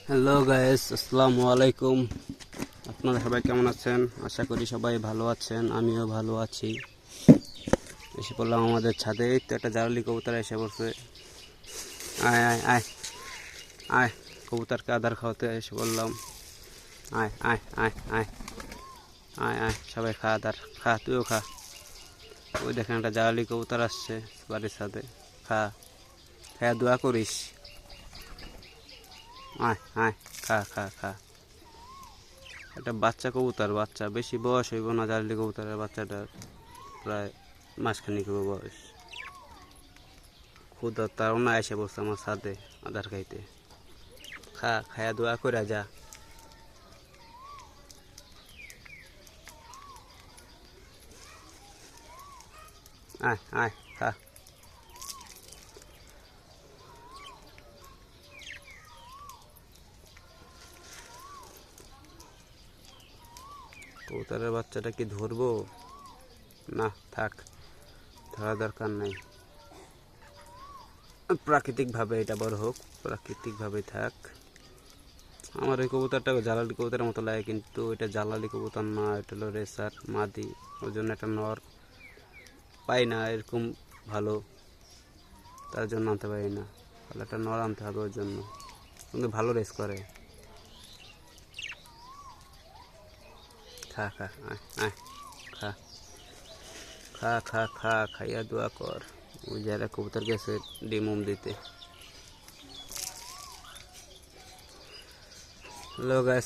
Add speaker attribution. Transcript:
Speaker 1: Hello guys, আসসালামু আলাইকুম। আপনারা সবাই কেমন আছেন? আশা করি সবাই ভালো আছেন, আমিও ভালো আছি। এসে পড়লাম আমাদের ছাদে। এই তো একটা জারলি কবুতর এসে পড়ছে। আয় আয় আয় আয়, কবুতরকে আদার খাওয়াতে এসে পড়লাম। আয় আয় আয় আয় আয় আয়, সবাই খা আদার, খা, তুইও খা। ওই দেখেন একটা জারলি কবুতর আসছে বাড়ির ছাদে। খা, খা, দোয়া করিস। আয় আয়, খা খা খা। একটা বাচ্চা কবুতর, বাচ্চা, বেশি বয়স হইব না। জারলি কবুতরের বাচ্চাটার প্রায় মাসখানিক হইব বয়স। ক্ষুদা তার না এসে বসছে আমার ছাদে আদার খাইতে। খা, খায়া দোয়া করে যা। আয় আয়, খা। কবুতরের বাচ্চাটা কি ধরবো? না, থাক, ধরা দরকার নাই। প্রাকৃতিকভাবে এটা বড় হোক, প্রাকৃতিকভাবে থাক। আমার ওই কবুতরটা জালালি কবুতরের মতো লাগে, কিন্তু এটা জালালি কবুতর না, এটা হলো রেসার মাদি। ওই জন্য একটা নর পাই না এরকম ভালো, তার জন্য আনতে পারি না। তাহলে একটা নর আনতে হবে ওর জন্য, কিন্তু ভালো রেস করে। খা খা, আয় আয়, খা খা খা খা, খাইয়া দোয়া কর। ওই যারা কবুতর গেছে ডিম দিতে। Hello guys,